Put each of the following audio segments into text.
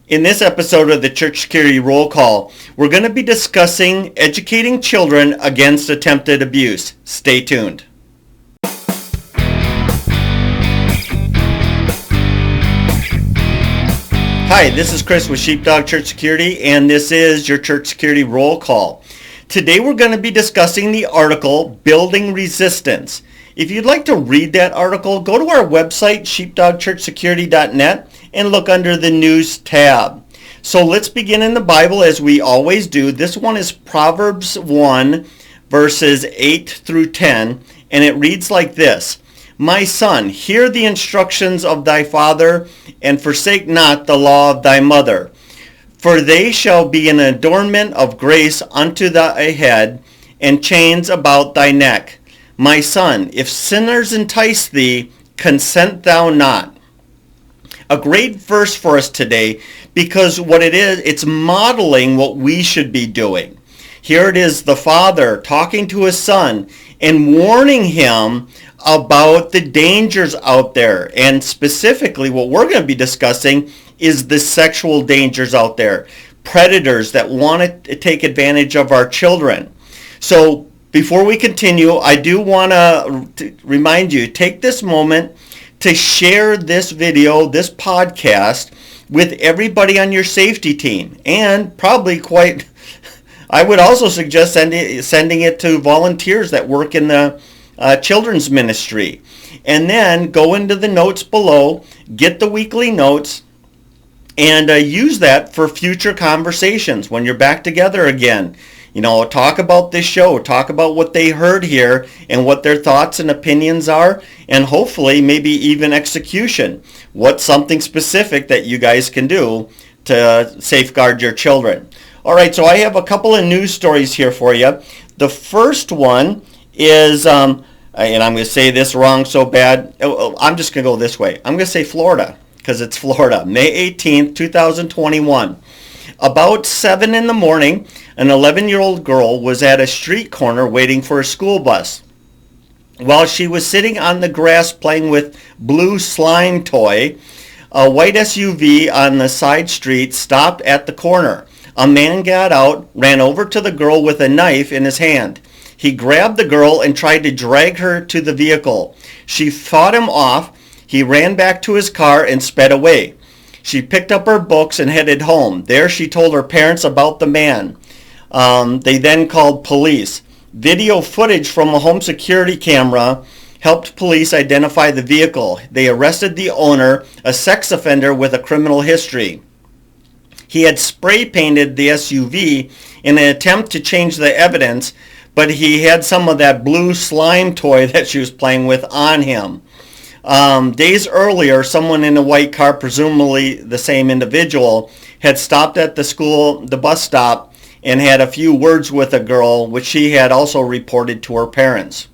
In this episode of the Church Security Roll Call, we're going to be discussing educating children against attempted abuse. Stay tuned. Hi, this is Chris with Sheepdog Church Security, and this is your Church Security Roll Call. Today we're going to be discussing the article, Building Resistance. If you'd like to read that article, go to our website, sheepdogchurchsecurity.net, and look under the News tab. So let's begin in the Bible as we always do. This one is Proverbs 1, verses 8 through 10, and it reads like this. My son, hear the instructions of thy father, and forsake not the law of thy mother. For they shall be an adornment of grace unto thy head, and chains about thy neck. My son, if sinners entice thee, consent thou not. A great verse for us today, because what it is, it's modeling what we should be doing. Here it is, the father talking to his son and warning him about the dangers out there. And specifically, what we're going to be discussing is the sexual dangers out there. Predators that want to take advantage of our children. So before we continue, I do want to remind you, take this moment to share this video, this podcast, with everybody on your safety team. And probably I would also suggest sending it to volunteers that work in the children's ministry. And then go into the notes below, get the weekly notes, and use that for future conversations when you're back together again. You know, talk about this show, talk about what they heard here and what their thoughts and opinions are, and hopefully maybe even execution. What's something specific that you guys can do to safeguard your children? All right, so I have a couple of news stories here for you. The first one is, and I'm going to say this wrong so bad, I'm just going to go this way. I'm going to say Florida, because it's Florida. May 18th, 2021. About 7 in the morning, an 11-year-old girl was at a street corner waiting for a school bus. While she was sitting on the grass playing with blue slime toy, a white SUV on the side street stopped at the corner. A man got out, ran over to the girl with a knife in his hand. He grabbed the girl and tried to drag her to the vehicle. She fought him off. He ran back to his car and sped away. She picked up her books and headed home. There she told her parents about the man. They then called police. Video footage from a home security camera helped police identify the vehicle. They arrested the owner, a sex offender with a criminal history. He had spray painted the SUV in an attempt to change the evidence, but he had some of that blue slime toy that she was playing with on him. Days earlier, someone in a white car, presumably the same individual, had stopped at the bus stop, and had a few words with a girl, which she had also reported to her parents.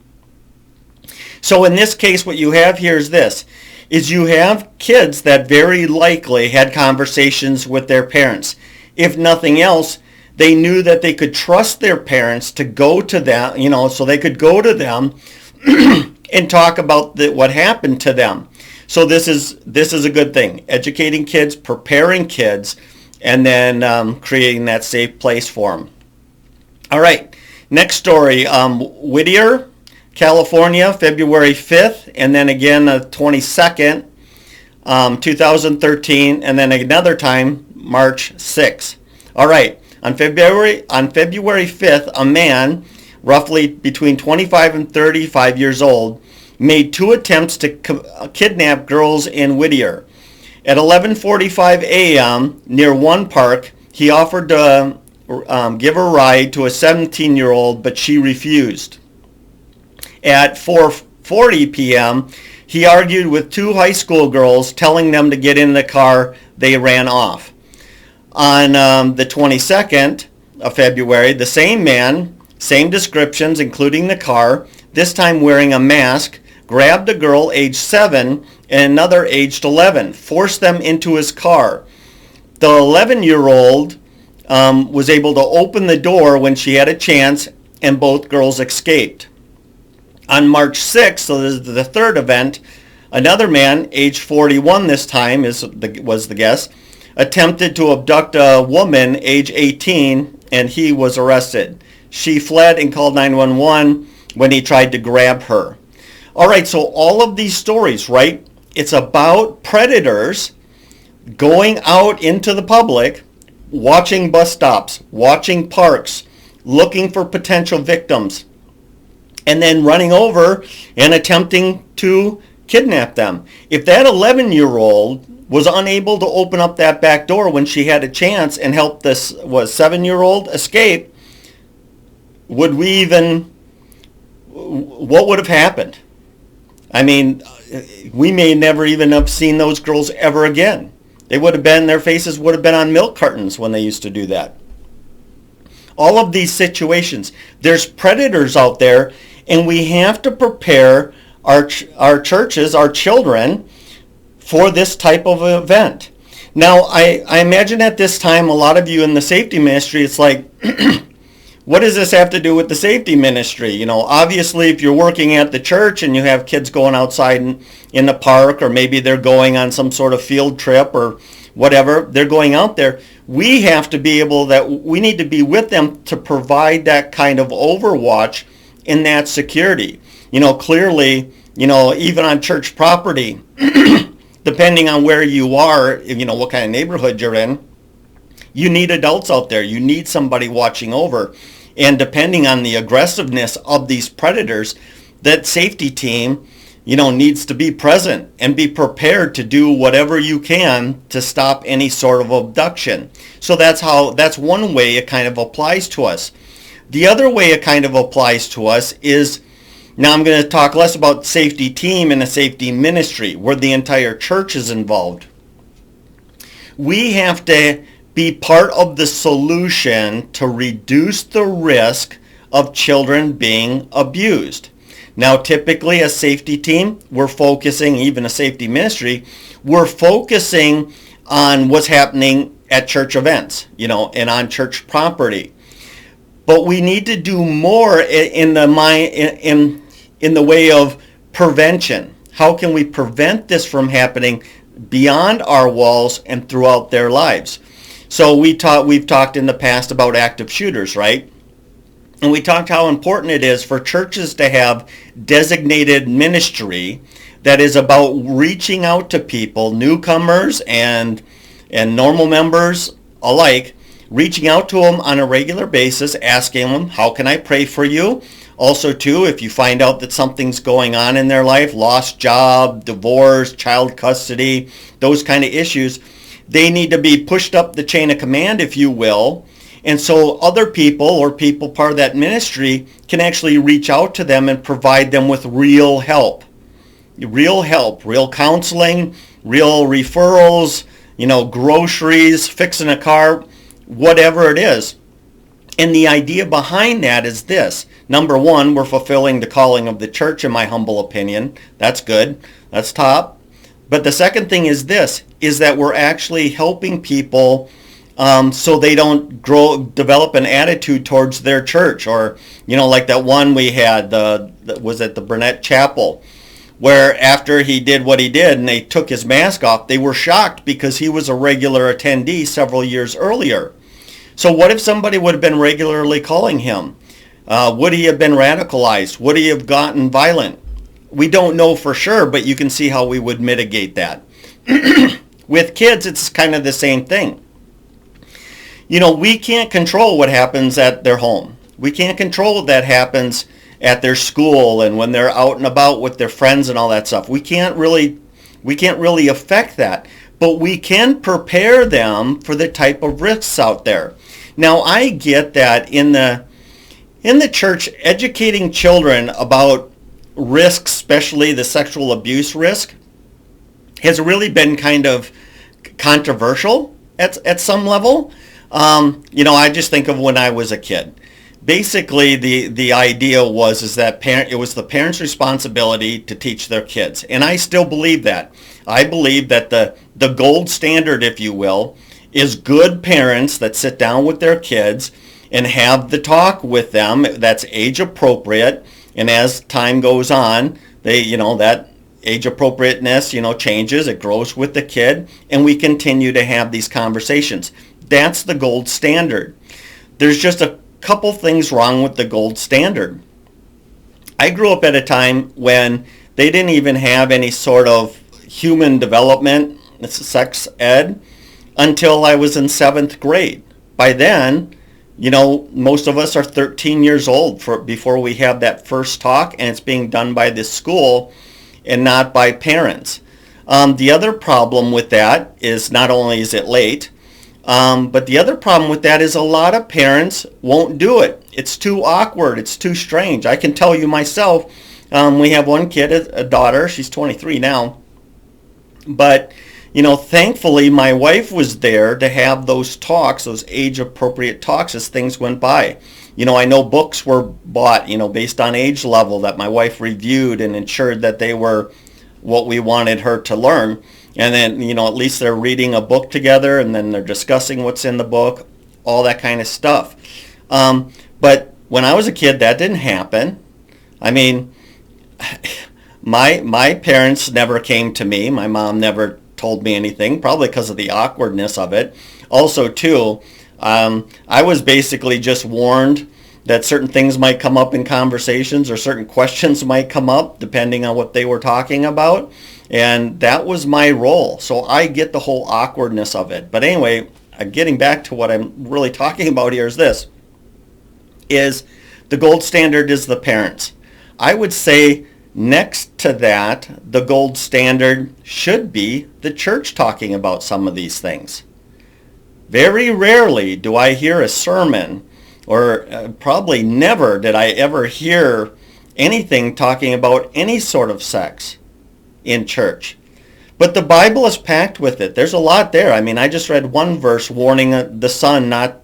So in this case, what you have here is this, is you have kids that very likely had conversations with their parents. If nothing else, they knew that they could trust their parents to go to them, so they could go to them and talk about what happened to them. So this is a good thing. Educating kids, preparing kids, and then creating that safe place for them. All right, next story. Whittier, California, February 5th, and then again the 22nd, 2013, and then another time, March 6th. All right, on February 5th, a man, roughly between 25 and 35 years old, made 2 attempts to kidnap girls in Whittier. At 11:45 a.m. near one park, he offered to give a ride to a 17-year-old, but she refused. At 4:40 p.m., he argued with 2 high school girls, telling them to get in the car. They ran off. On the 22nd of February, the same man, same descriptions, including the car, this time wearing a mask, grabbed a girl aged 7 and another aged 11, forced them into his car. The 11-year-old was able to open the door when she had a chance, and both girls escaped. On March 6th, so this is the third event, another man, age 41 this time, was the guess, attempted to abduct a woman age 18, and he was arrested. She fled and called 911 when he tried to grab her. All right, so all of these stories, right? It's about predators going out into the public, watching bus stops, watching parks, looking for potential victims, and then running over and attempting to kidnap them. If that 11-year-old was unable to open up that back door when she had a chance and help this 7-year-old escape, what would have happened? I mean, we may never even have seen those girls ever again. Their faces would have been on milk cartons when they used to do that. All of these situations, there's predators out there, and we have to prepare our churches, our children, for this type of event. Now, I imagine at this time, a lot of you in the safety ministry, it's like, what does this have to do with the safety ministry? You know, obviously, if you're working at the church and you have kids going outside in the park, or maybe they're going on some sort of field trip or whatever, they're going out there. We have to be we need to be with them to provide that kind of overwatch in that security. You know, clearly, you know, even on church property, depending on where you are, you know, what kind of neighborhood you're in, you need adults out there. You need somebody watching over. And depending on the aggressiveness of these predators, that safety team, you know, needs to be present and be prepared to do whatever you can to stop any sort of abduction. So that's one way it kind of applies to us. The other way it kind of applies to us is, now I'm going to talk less about safety team and a safety ministry where the entire church is involved. We have to be part of the solution to reduce the risk of children being abused. Now, typically a safety team, we're focusing, even a safety ministry, we're focusing on what's happening at church events, you know, and on church property. But we need to do more in the way of prevention. How can we prevent this from happening beyond our walls and throughout their lives? So we've talked in the past about active shooters, right? And we talked how important it is for churches to have designated ministry that is about reaching out to people, newcomers and normal members alike, reaching out to them on a regular basis, asking them, how can I pray for you? Also, too, if you find out that something's going on in their life, lost job, divorce, child custody, those kind of issues, they need to be pushed up the chain of command, if you will. And so other people or people part of that ministry can actually reach out to them and provide them with real help, real counseling, real referrals, you know, groceries, fixing a car, whatever it is. And the idea behind that is this. Number one, we're fulfilling the calling of the church, in my humble opinion. That's good. That's top. But the second thing is this, is that we're actually helping people so they don't develop an attitude towards their church. Or, you know, like that one we had, was at the Burnett Chapel, where after he did what he did and they took his mask off, they were shocked because he was a regular attendee several years earlier. So what if somebody would have been regularly calling him? Would he have been radicalized? Would he have gotten violent? We don't know for sure, but you can see how we would mitigate that. With kids, it's kind of the same thing. You know, we can't control what happens at their home. We can't control what that happens at their school and when they're out and about with their friends and all that stuff. We can't really affect that, but we can prepare them for the type of risks out there. Now, I get that in the church, educating children about risks, especially the sexual abuse risk, has really been kind of controversial at some level. You know, I just think of when I was a kid. Basically, the idea was that it was the parents' responsibility to teach their kids, and I still believe that. I believe that the gold standard, if you will, is good parents that sit down with their kids and have the talk with them that's age appropriate. And as time goes on, that age appropriateness, changes. It grows with the kid, and we continue to have these conversations. That's the gold standard. There's just a couple things wrong with the gold standard. I grew up at a time when they didn't even have any sort of human development, sex ed, until I was in 7th grade. By then, most of us are 13 years old before we have that first talk, and it's being done by this school and not by parents. The other problem with that is not only is it late, but the other problem with that is a lot of parents won't do it. It's too awkward. It's too strange. I can tell you myself, we have one kid, a daughter. She's 23 now. But, thankfully my wife was there to have those talks, those age-appropriate talks as things went by. I know books were bought, based on age level that my wife reviewed and ensured that they were what we wanted her to learn. And then, at least they're reading a book together, and then they're discussing what's in the book, all that kind of stuff. But when I was a kid, that didn't happen. I mean, my parents never came to me. My mom never told me anything, probably because of the awkwardness of it. Also, too, I was basically just warned that certain things might come up in conversations, or certain questions might come up depending on what they were talking about. And that was my role. So I get the whole awkwardness of it. But anyway, getting back to what I'm really talking about here is this, is the gold standard is the parents. I would say next to that, the gold standard should be the church talking about some of these things. Very rarely do I hear a sermon, or probably never did I ever hear anything talking about any sort of sex in church. But the Bible is packed with it. There's a lot there. I mean, I just read one verse warning the son not,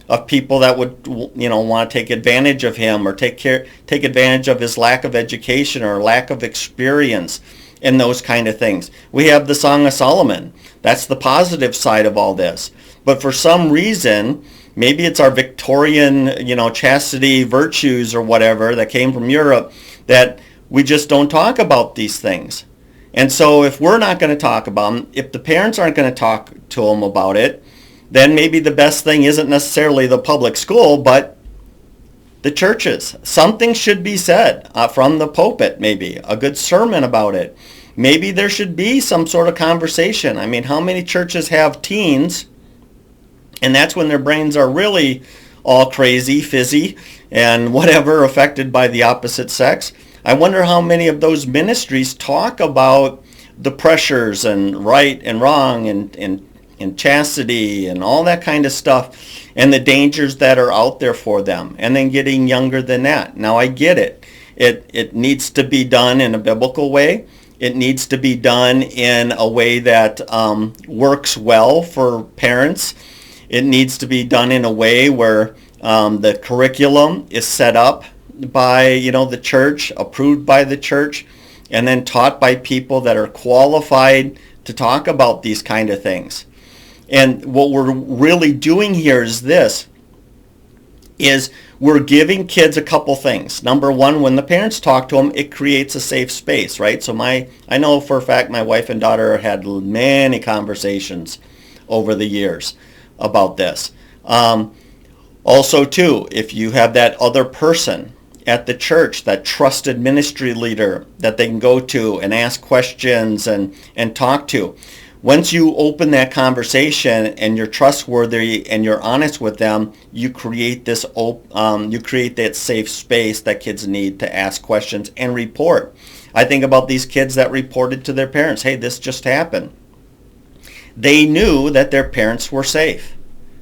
of people that would, want to take advantage of him, or take advantage of his lack of education or lack of experience and those kind of things. We have the Song of Solomon. That's the positive side of all this. But for some reason, maybe it's our Victorian, chastity virtues or whatever that came from Europe, that we just don't talk about these things. And so if we're not going to talk about them, if the parents aren't going to talk to them about it, then maybe the best thing isn't necessarily the public school, but the churches. Something should be said from the pulpit, maybe a good sermon about it. Maybe there should be some sort of conversation. I mean, how many churches have teens, and that's when their brains are really all crazy, fizzy, and whatever, affected by the opposite sex? I wonder how many of those ministries talk about the pressures and right and wrong and chastity and all that kind of stuff, and the dangers that are out there for them, and then getting younger than that. Now, I get it. It needs to be done in a biblical way. It needs to be done in a way that works well for parents. It needs to be done in a way where the curriculum is set up by the church, approved by the church, and then taught by people that are qualified to talk about these kind of things. And what we're really doing here is this, is we're giving kids a couple things. Number one, when the parents talk to them, it creates a safe space, right? So I know for a fact my wife and daughter had many conversations over the years about this. Also, too, if you have that other person at the church, that trusted ministry leader that they can go to and ask questions and talk to. Once you open that conversation and you're trustworthy and you're honest with them, you create that safe space that kids need to ask questions and report. I think about these kids that reported to their parents, hey, this just happened. They knew that their parents were safe,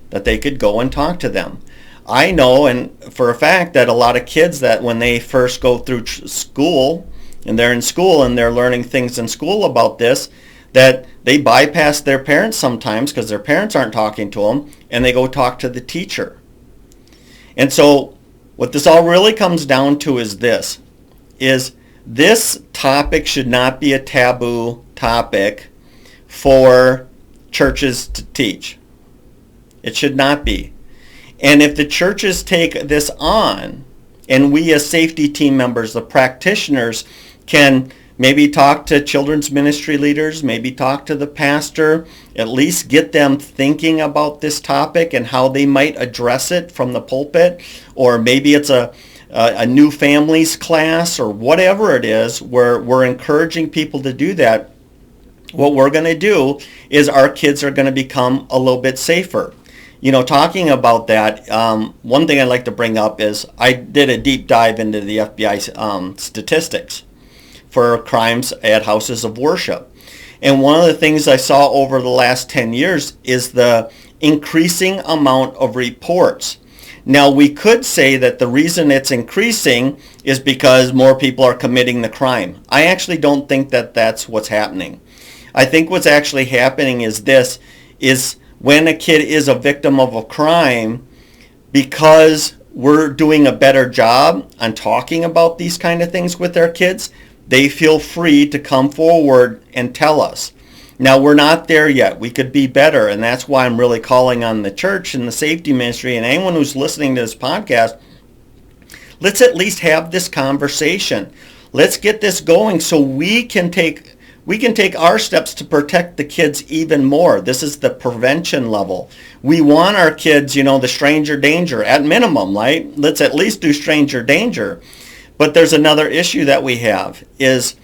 that they could go and talk to them. I know, and for a fact, that a lot of kids that when they first go through school, and they're in school and they're learning things in school about this, that they bypass their parents sometimes because their parents aren't talking to them, and they go talk to the teacher. And so what this all really comes down to is this topic should not be a taboo topic for churches to teach. It should not be. And if the churches take this on, and we as safety team members, the practitioners, can Maybe talk to children's ministry leaders, maybe talk to the pastor, at least get them thinking about this topic and how they might address it from the pulpit. Or maybe it's a new families class or whatever it is where we're encouraging people to do that. What we're going to do is our kids are going to become a little bit safer. Talking about that, one thing I'd like to bring up is I did a deep dive into the FBI statistics for crimes at houses of worship. And one of the things I saw over the last 10 years is the increasing amount of reports. Now, we could say that the reason it's increasing is because more people are committing the crime. I actually don't think that that's what's happening. I think what's actually happening is when a kid is a victim of a crime, because we're doing a better job on talking about these kind of things with our kids, they feel free to come forward and tell us. Now, we're not there yet. We could be better, and that's why I'm really calling on the church and the safety ministry and anyone who's listening to this podcast. Let's at least have this conversation. Let's get this going so we can take our steps to protect the kids even more. This is the prevention level. We want our kids, the stranger danger at minimum, right? Let's at least do stranger danger. But there's another issue that we have is,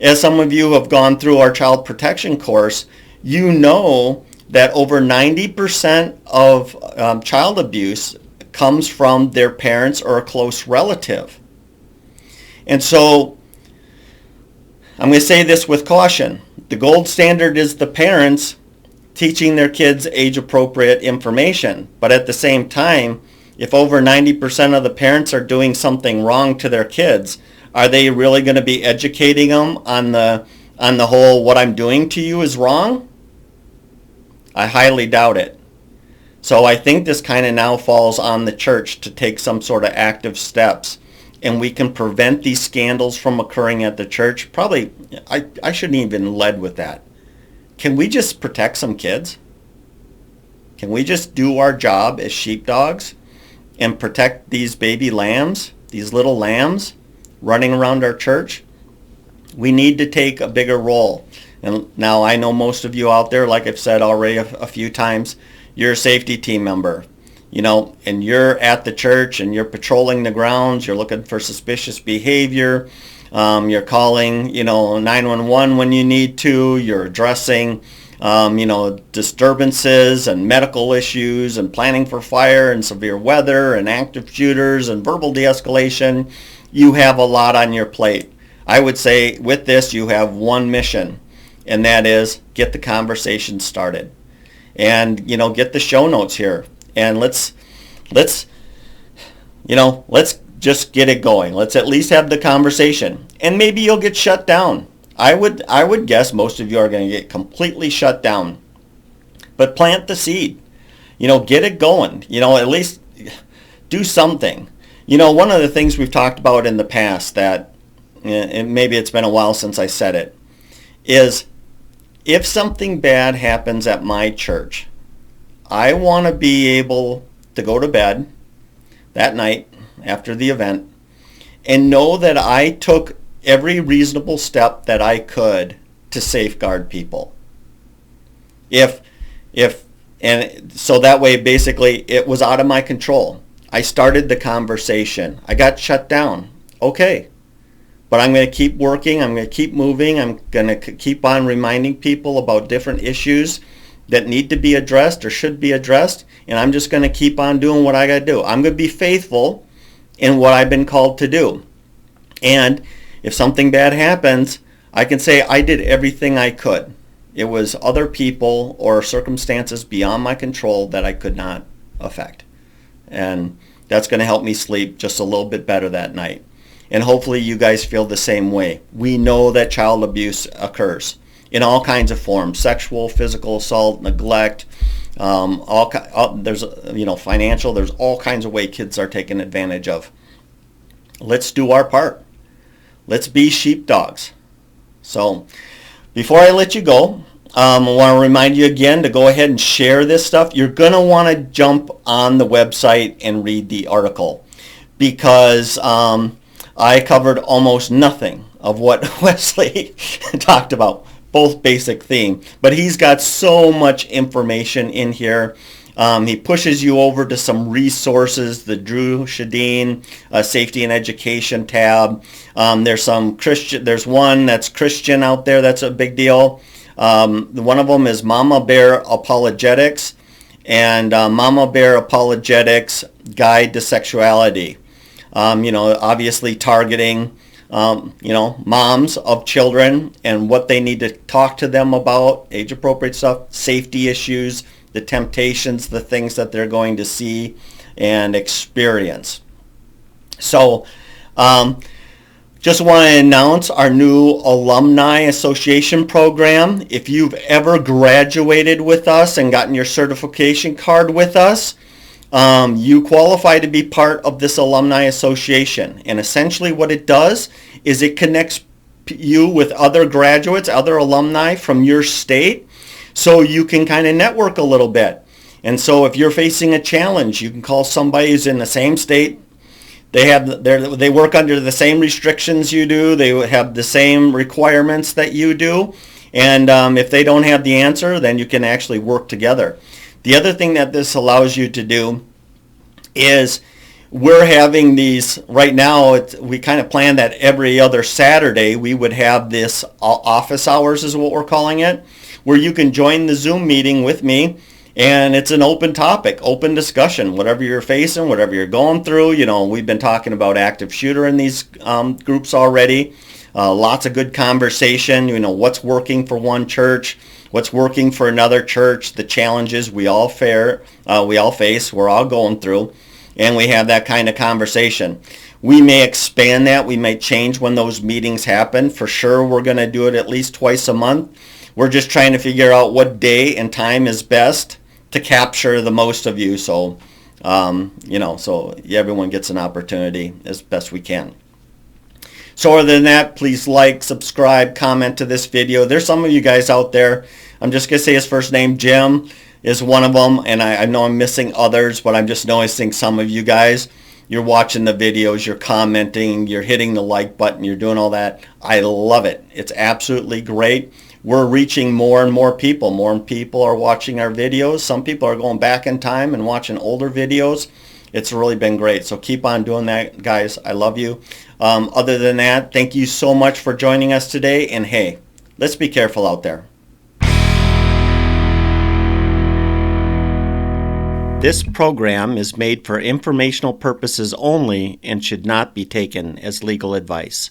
as some of you have gone through our child protection course, you know that over 90% of child abuse comes from their parents or a close relative. And so I'm going to say this with caution. The gold standard is the parents teaching their kids age-appropriate information. But at the same time, if over 90% of the parents are doing something wrong to their kids, are they really going to be educating them on the whole what I'm doing to you is wrong? I highly doubt it. So I think this kind of now falls on the church to take some sort of active steps, and we can prevent these scandals from occurring at the church. Probably, I shouldn't even lead with that. Can we just protect some kids? Can we just do our job as sheepdogs and protect these baby lambs, these little lambs running around our church? We need to take a bigger role. And now I know most of you out there, like I've said already a few times, you're a safety team member, and you're at the church and you're patrolling the grounds, you're looking for suspicious behavior, you're calling, 911 when you need to, you're addressing disturbances and medical issues and planning for fire and severe weather and active shooters and verbal de-escalation. You have a lot on your plate. I would say with this you have one mission, and that is get the conversation started. And get the show notes here, and let's just get it going. Let's at least have the conversation, and maybe you'll get shut down. I would guess most of you are going to get completely shut down. But plant the seed. Get it going. At least do something. One of the things we've talked about in the past that, and maybe it's been a while since I said it, is if something bad happens at my church, I want to be able to go to bed that night after the event and know that I took every reasonable step that I could to safeguard people. And so that way, basically, it was out of my control. I started the conversation. I got shut down. Okay. But I'm going to keep working. I'm going to keep moving. I'm going to keep on reminding people about different issues that need to be addressed or should be addressed. And I'm just going to keep on doing what I got to do. I'm going to be faithful in what I've been called to do. And if something bad happens, I can say I did everything I could. It was other people or circumstances beyond my control that I could not affect. And that's going to help me sleep just a little bit better that night. And hopefully you guys feel the same way. We know that child abuse occurs in all kinds of forms: sexual, physical assault, neglect, there's financial. There's all kinds of ways kids are taken advantage of. Let's do our part. Let's be sheepdogs. So before I let you go, I want to remind you again to go ahead and share this stuff. You're going to want to jump on the website and read the article, because I covered almost nothing of what Wesley talked about, both basic theme. But he's got so much information in here. He pushes you over to some resources, the Drew Shadeen Safety and Education tab. There's some Christian. There's one that's Christian out there. That's a big deal. One of them is Mama Bear Apologetics and Mama Bear Apologetics Guide to Sexuality. Obviously targeting moms of children and what they need to talk to them about, age-appropriate stuff, safety issues, the temptations, the things that they're going to see and experience. So just want to announce our new Alumni Association program. If you've ever graduated with us and gotten your certification card with us, you qualify to be part of this Alumni Association. And essentially what it does is it connects you with other graduates, other alumni from your state, so you can kind of network a little bit. And so if you're facing a challenge, you can call somebody who's in the same state. They work under the same restrictions you do. They have the same requirements that you do. And if they don't have the answer, then you can actually work together. The other thing that this allows you to do is we're having these right now. We kind of plan that every other Saturday we would have this office hours is what we're calling it, where you can join the Zoom meeting with me, and it's an open topic, open discussion, whatever you're facing, whatever you're going through. We've been talking about active shooter in these groups already. Lots of good conversation, what's working for one church, what's working for another church, the challenges we all face, we're all going through, and we have that kind of conversation. We may expand that. We may change when those meetings happen. For sure, we're going to do it at least twice a month. We're just trying to figure out what day and time is best to capture the most of you. So, so everyone gets an opportunity as best we can. So other than that, please like, subscribe, comment to this video. There's some of you guys out there. I'm just going to say his first name, Jim, is one of them. And I know I'm missing others, but I'm just noticing some of you guys. You're watching the videos, you're commenting, you're hitting the like button, you're doing all that. I love it. It's absolutely great. We're reaching more and more people. More people are watching our videos. Some people are going back in time and watching older videos. It's really been great. So keep on doing that, guys. I love you. Other than that, thank you so much for joining us today. And hey, let's be careful out there. This program is made for informational purposes only and should not be taken as legal advice.